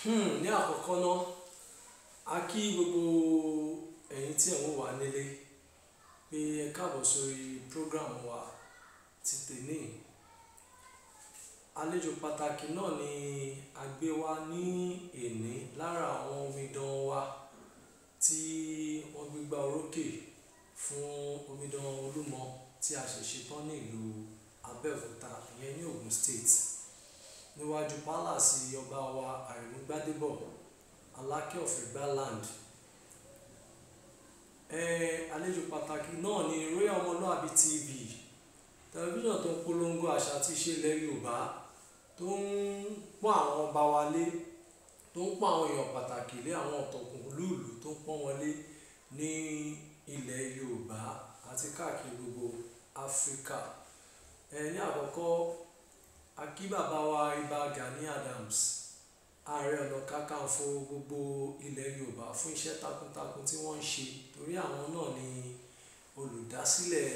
Ní àkọ́kọ́ náà, a kí gbogbo ẹ̀yin tí ẹ̀ ń wò wá nílé pé ẹ káàbọ̀ sórí program wa ti tèní. Àlejò pàtàkì náà ni a gbé wá ní èní lára àwọn omidan wa tí wọ́n gbégbá orókè fún omidan Olumo tí a ṣẹ̀ṣẹ̀ tán ní ìlú Abẹ́òkúta ìyẹn ní Ogun State níwájú pálásì ọba wa Ààrẹ Aláké of Egbaland. Àlejò pàtàkì náà ni Royal Ọmọlúàbí TV, tẹlifíṣàn tó ń polongo àṣà àti ìṣe ilẹ̀ Yorùbá, tó ń pọ́n àwọn ọba wa lé, tó ń pọ́n àwọn èèyàn pàtàkì lé, àwọn ọ̀tọ̀kùlúùlú tó ń pọ́n wọn lé ní ilẹ̀ Yorùbá àti káàkiri gbogbo Áfíríkà. Ní àkọ́kọ́, a kí bàbá wa Ìbà Gani Adams, Ààrẹ Onakakanfo gbogbo ilẹ̀ Yorùbá fún iṣẹ́ takuntakun tí wọ́n ń ṣe, torí àwọn náà ni olùdásílẹ̀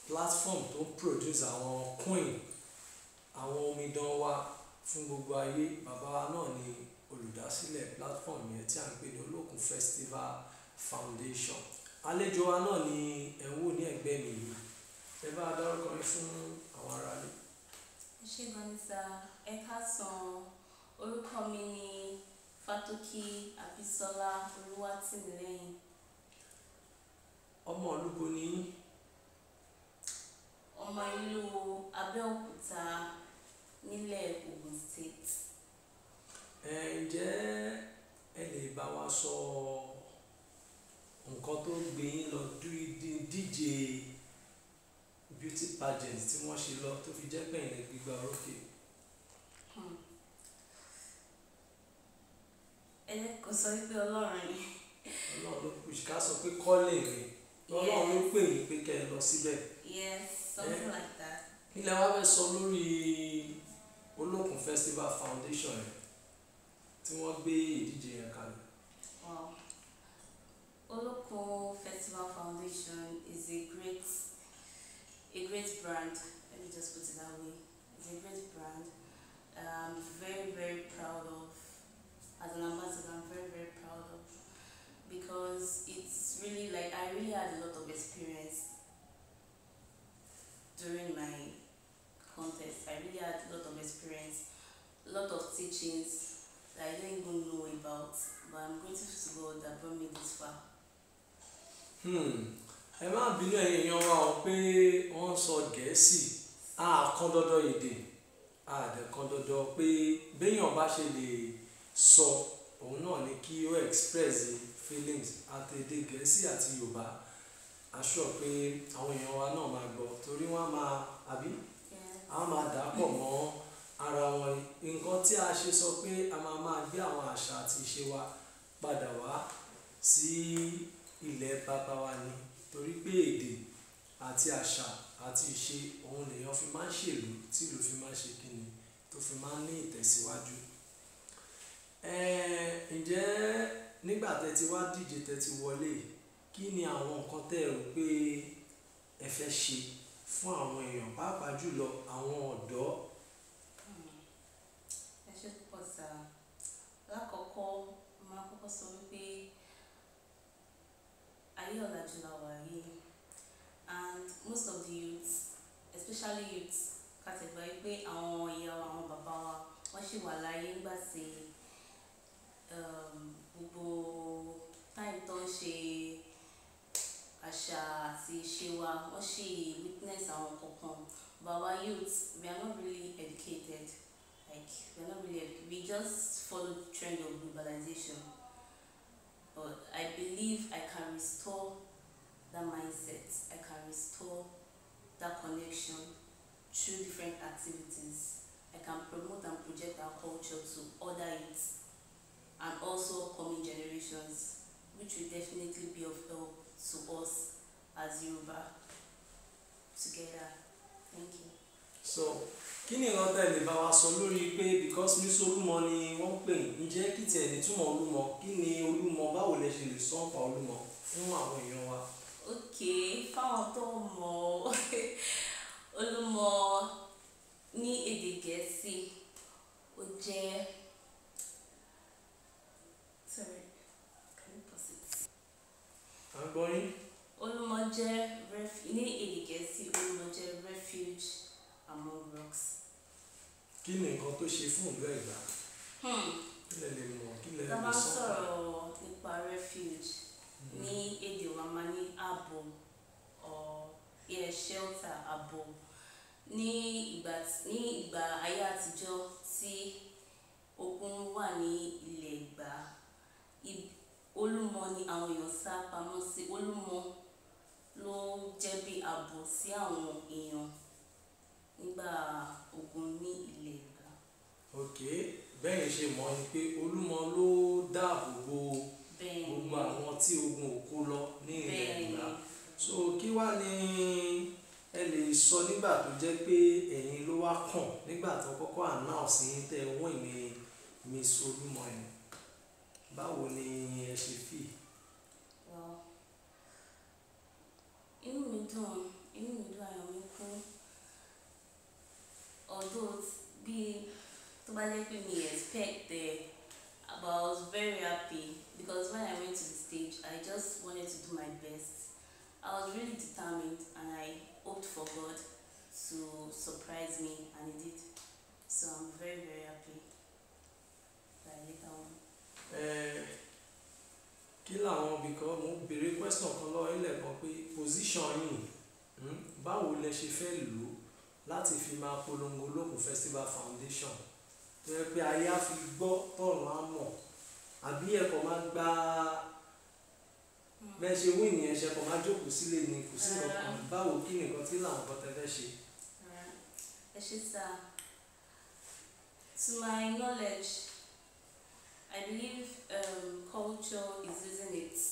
platform tó ń produce àwọn queen, àwọn omidan wa fún gbogbo ayé. Bàbá wa náà ni olùdásílẹ̀ platform yẹn tí a ń pè ní Olókun Festival Foundation. Àlejò wa náà ni ẹ̀ ń wò ní ẹ̀gbẹ́ mi yìí. Ẹ bá dárúkọ yín fún àwọn aráalé. Ṣé Gọ́nísà, ẹ káàsán, orúkọ mi ni Fátókí Abísọ́lá Olúwatìmílẹ́yìn. Ọmọ Olúbo ni yín? Ọmọ ìlú Abẹ́òkúta nílẹ̀ Ogun State. Ǹjẹ́ ẹ lè bá wa sọ nǹkan tó gbé yín lọ díje beauty pageant tí wọ́n ṣe lọ tó fi jẹ́ pé ẹ̀yin gbígbá orókè? Ẹni kò sọ wípé Ọlọ́run ni. Ọlọ́run ló push, ká sọ pé calling ni. Ọlọ́run ló pè yín pé kẹ́ ẹ lọ síbẹ̀. Yes, something like that. Kí lẹ wá fẹ́ sọ lórí Olókun Festival Foundation yẹn tí wọ́n gbé ìdíje yẹn kalẹ̀? Wow. Olókun Festival Foundation is a great brand. Let me just put it that way. It's a great brand. I'm very, very proud of. As an ambassador, I'm very, very proud of, because it's really like I really had a lot of experience during my contest. I really had a lot of experience, a lot of teachings that I didn't even know about, but I'm grateful to God that brought me this far. Ẹ má bínú ẹ̀yin èèyàn wa o pé wọ́n sọ Gẹ̀ẹ́sì, kan dandan èdè, dẹ̀ kan dandan pé béèyàn bá ṣe lè sọ òun náà ni kí ó express feelings àti èdè Gẹ̀ẹ́sì àti Yorùbá. Aṣọ pé àwọn èèyàn wa náà máa gbọ́ torí wọ́n á máa dàpọ̀ mọ́ ara wọn. Nǹkan tí a ṣe sọ pé a máa gbé àwọn àṣà àti ìṣe wa padà wá sí ilẹ̀ bàbá wa ni, torí pé èdè àti àṣà àti ìṣe òun lèèyàn fi máa ń ṣèlú, tí ìlú fi máa ń ṣe kíni, tó fi máa ń ní ìtẹ̀síwájú. Ǹjẹ́ nígbà tẹ́ ti wá díje, tẹ́ ti wọlé, kí ni àwọn nǹkan tẹ́ rò pé ẹ fẹ́ ṣe fún àwọn èèyàn, pàápàá jùlọ àwọn ọ̀dọ́? Ẹ ṣé púpọ̀ sá. Lákọ̀ọ́kọ́, máa kọ́kọ́ sọ wípé ayé ọ̀làjú la wà yìí, and most of the youths, especially youths, kàtẹ́gbà wípé àwọn ìyá wa, àwọn bàbá wa, wọ́n ṣì wà láyé nígbà tí gbogbo time tó ń ṣe àṣà àti ìṣe wa, wọ́n ṣì witness àwọn kankan. But our youths, we are not really educated. We just follow the trend of globalization. But I believe I can restore that mindset. I can restore that connection through different activities. I can promote and project our culture to other youths and also coming generations, which will definitely be of help to us as Yoruba together. Thank you. So, kí ni nǹkan tẹ́ lè bá wa sọ lórí pé because Miss Olumo ni wọ́n pè yín, ǹjẹ́ kí tiẹ̀ ní túmọ̀ Olumo, kí ni Olumo, báwo lẹ ṣe lè sọ nípa Olumo fún àwọn èèyàn wa? Okay, fáwọn tó mọ̀ Olumo ní èdè Gẹ̀ẹ́sì, ó jẹ́ gbọ́ yín. Olumo jẹ́ ní èdè Gẹ̀ẹ́sì, Olumo jẹ́ refuge among rocks. Kí ni nǹkan tó ṣe fún ìlú Ẹ̀gbá? Kí lẹ lè mọ̀, kí lẹ lè Tá bá ń sọ? sọ̀rọ̀ nípa refuge ní èdè wa máa ní ààbò or shelter, ààbò. Ní ìgbà ayé àtijọ́ tí ogun wà ní ilẹ̀ Ẹ̀gbá, Olumo ni àwọn èèyàn sá pamọ́ sí. Olumo ló jẹ́ bí ààbò sí àwọn èèyàn nígbà ogun ní ilẹ̀ Ẹ̀gbá. Ok, bẹ́ẹ̀ ṣe mọ̀ ni pé Olumo ló dáàbò bo gbogbo àwọn tí ogun ò kó lọ ní ilẹ̀ Ẹ̀gbá. So kí wá ni ẹ lè sọ nígbà tó jẹ́ pé ẹ̀yin ló wá kàn nígbà tó kọ́kọ́ announce yín tẹ́ wọ́n ní Miss Olumo yẹn? Báwo ni ẹ ṣe feel? Inú mi dùn, ayọ̀ mi kún. Although bí tó bá jẹ́ pé mi expect there, but I was very happy because when I went to the stage, I just wanted to do my best. I was really determined and I hoped for God to surprise me, and He did. So I'm very, very happy that I later on. Kí làwọn because mo béèrè question kan lọ́wọ́ ilẹ̀ kan pé position yìí báwo lẹ ṣe fẹ́ lò láti fi máa polongo Olókun Festival Foundation tó yẹ pé ayé á fi gbọ́ tọ̀run á mọ̀, àbí ẹ̀kọ́ máa gba bẹ́ẹ̀ ṣe wí nìyẹn ṣe kọ́ máa jókòó sílé ni kò sí nǹkan? Báwo, kí ni nǹkan tí làwọn kan tẹ fẹ́ ṣe? Ẹ ṣé sir. To my knowledge, I believe culture is losing its,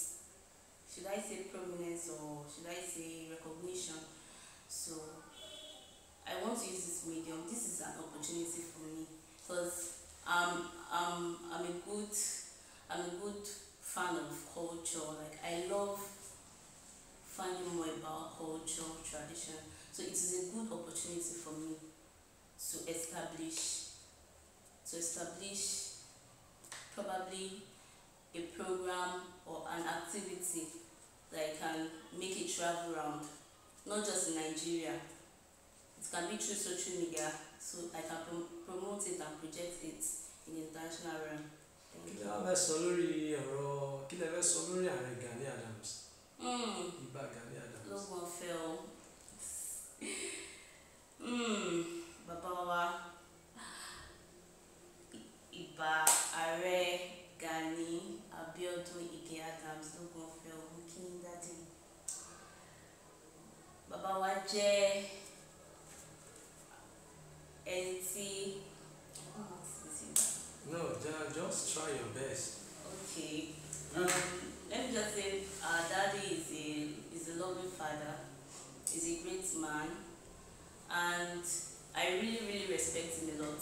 should I say prominence or should I say recognition. So I want to use this medium. This is an opportunity for me because I'm a good fan of culture. Like I love finding more about culture, tradition. So it is a good opportunity for me to establish probably a program or an activity that I can make it travel around, not just in Nigeria. It can be through social media, so I can promote it and project it in the international realm. Kí lẹ fẹ́ sọ lórí Ààrẹ Gani Adams? Ìbà Gani Adams. Lógun ọ̀fẹ́ o. Bàbá wa Ìbà Ààrẹ Gani Adams lógun ọ̀fẹ́ o, kí n dádì. Bàbá wa jẹ́ ẹni tí No, just try your best. Okay. Let me just say our daddy is a loving father. He's a great man, and I really, really respect him a lot.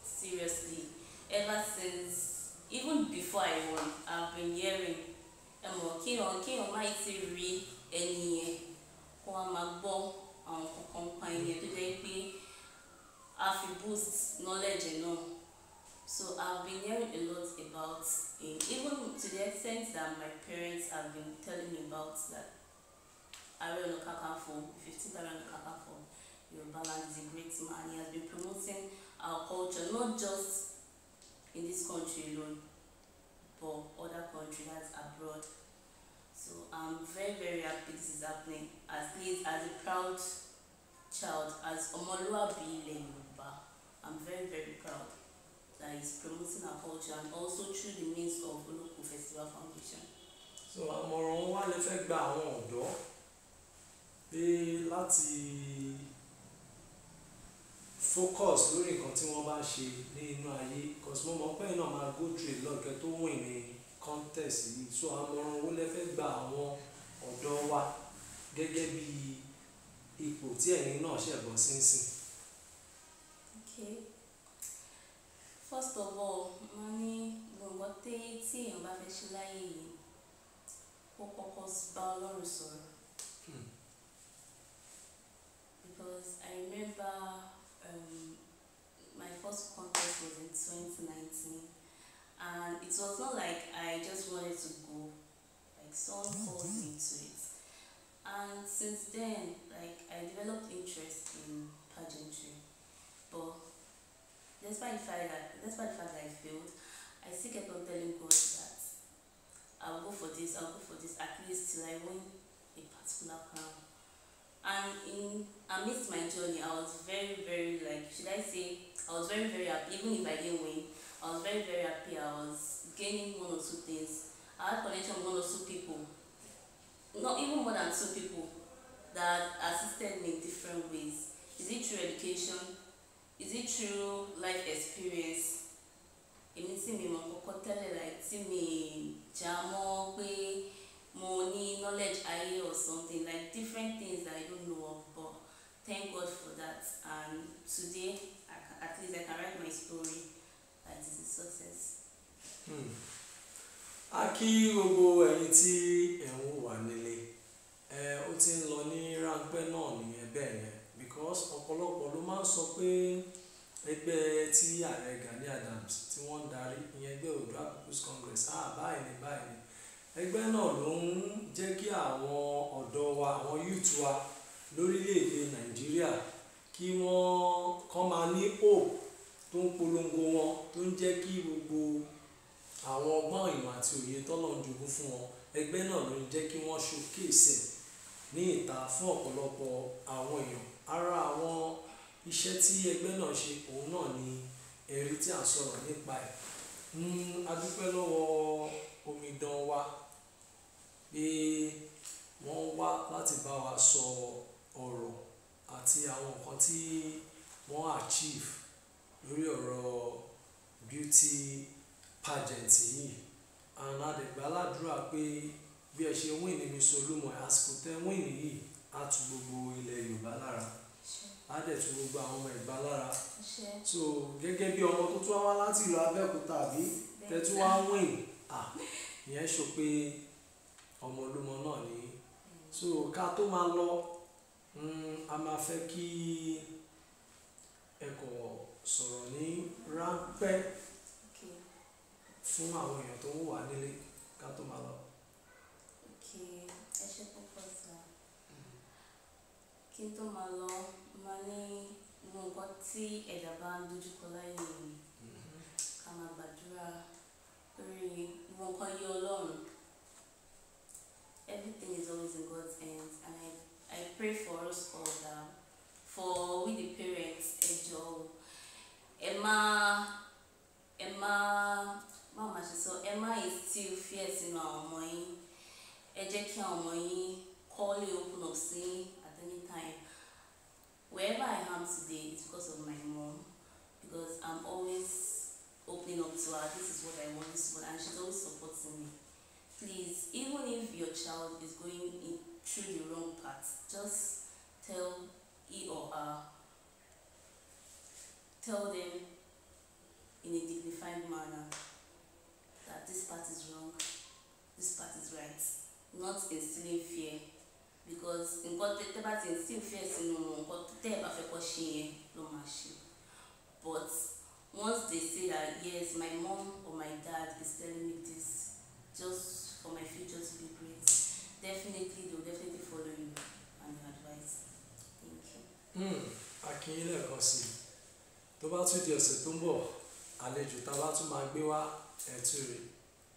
Seriously, ever since, even before I won, I've been hearing kéèyàn máa ti rí ẹni yẹn kó wá máa gbọ́ àwọn kankan pa ẹni yẹn tó jẹ́ pé a fi boost knowledge ẹ̀ náà. So I've been hearing a lot about him, even to the extent that my parents have been telling me about that Áàrẹ Onakakanfo, 15th Áàrẹ Onakakanfo, Yoruba land, is a great man. He has been promoting our culture, not just in this country alone, but other countries, that's abroad. So I'm very, very happy this is happening. As a proud child, as Omoluabi ilẹ̀ Yorùbá, I'm very, very proud that he's promoting our culture, and also through the means of Olumo Festival Foundation. So àmọ̀ràn wa lè fẹ́ gba àwọn ọ̀dọ́ pé láti focus lórí nǹkan tí wọ́n bá ń ṣe ní inú ayé, because mo mọ̀ pé náà máa go through a lot kẹ́ tó win ní contest yìí. So àmọ̀ràn wo lè fẹ́ gba àwọn ọ̀dọ́ wa gẹ́gẹ́ bí ipò tí ẹ̀yin náà ṣẹ̀ bọ́ sínsìn? Okay. First of all, mo ní gbogbo tí èèyàn bá fẹ́ ṣe láyé yìí, ó kọ́kọ́ bá Ọlọ́run sọ̀rọ̀. Because I remember my first contest was in 2019, and it was not like I just wanted to go. Like Like someone called me to it, and since then, like I developed interest in pageantry. But despite the fact that I failed, I still kept on telling God that I'll go for this, at least till I win a particular crown. And in amidst my journey, I was very, very, like, should I say, I was very, very happy. Even if I didn't win, I was very, very happy. I was gaining one or two things. I had connection with one or two people, not even more than two people, that assisted me in different ways. Is it through education? Is it through life experience? Èmi tí mi mọ̀ kọ́kọ́ tẹ́lẹ̀, like tí mi jà mọ́ pé mo ní knowledge ayé or something, like different things that I don't know of, but thank God for that. And today, at least I can write my story that it is a success. A kí gbogbo ẹ̀yin tí ẹ̀ ń wà nílé, ó ti ń lọ ní ráńpẹ́ náà nìyẹn bẹ́ẹ̀ yẹn, because ọ̀pọ̀lọpọ̀ ló máa ń sọ pé ẹgbẹ́ tí Ààrẹ Gani Adams tí wọ́n ń darí, ìyẹn ẹgbẹ́ Oòduà People's Congress, báyìí ni ẹgbẹ́ náà ló ń jẹ́ kí àwọn ọ̀dọ́ wa, àwọn youth wa lórílẹ̀‐èdè Nàìjíríà kí wọ́n kàn máa ní hope tó ń polongo wọn, tó ń jẹ́ kí gbogbo àwọn ọgbọ́n ìmọ̀ àti òye tọ́lọ́run jogún fún wọn, ẹgbẹ́ náà ló ń jẹ́ kí wọ́n showcase ní ìta fún ọ̀pọ̀lọpọ̀ àwọn èèyàn. Ara àwọn iṣẹ́ tí ẹgbẹ́ náà ṣe òun náà ni ẹ̀rí tí à ń sọ̀rọ̀ nípa ẹ̀. A dúpẹ́ lọ́wọ́ omidan wa pé wọ́n wá láti bá wa sọ ọ̀rọ̀ àti àwọn nǹkan tí wọ́n achieve lórí ọ̀rọ̀ beauty pageant yìí. And a dẹ̀ gbà ládùúrà pé bí ẹ ṣe win ní Miss Olumo, àsìkò tẹ́ win yìí á tu gbogbo ilẹ̀ Yorùbá lára, á dẹ̀ tu gbogbo àwọn ọmọ Ẹ̀gbá lára. So gẹ́gẹ́ bí ọmọ tó tún wá láti ìlú Abẹ́òkúta àbí tẹ́tú wá win, ìyẹn sọ pé ọmọ Olúmọ náà ni. So ká tó máa lọ, a máa fẹ́ kí ẹ kọ̀ sọ̀rọ̀ ní ráńpẹ́ fún àwọn èèyàn tó ń wà nílé ká tó máa lọ. Ẹ ṣé púpọ̀ sà. Kí n tó máa lọ, máa ní gbogbo nǹkan tí ẹ̀dá bá ń dojúkọ láyé mi, ká máa gbàdúrà lórí gbogbo nǹkan yé Ọlọ́run. Everything is always in God's hands, and I pray for us all that for we the parents, ẹ jọ̀ọ́, ẹ má instill fear sínú àwọn ọmọ yín. Ẹ jẹ́ kí àwọn ọmọ yín call you, open up sí at any time. Wherever I am today, it's because of my mom, because I'm always opening up to her. This is what I want, and she's always supporting me. Please, even if your child is going through the wrong path, just tell he or her, tell them in a dignified manner that this part is wrong, this part is right. Not instilling fear, because nǹkan tẹ́ bá ti instill fear sínú nǹkan tẹ́ ẹ bá fẹ́ kó ṣe yẹn ló máa ṣe. But once they say that yes, my mom or my dad is telling me this just for my future to be great, definitely they will definitely follow you and your advice. Thank you. Akínyìn lẹ́ẹ̀kan sí i, tó bá tún di ọ̀sẹ̀ tó ń bọ̀, àlejò tá a bá tún máa gbé wá ẹ̀ tún rè,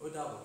ó dàbọ̀.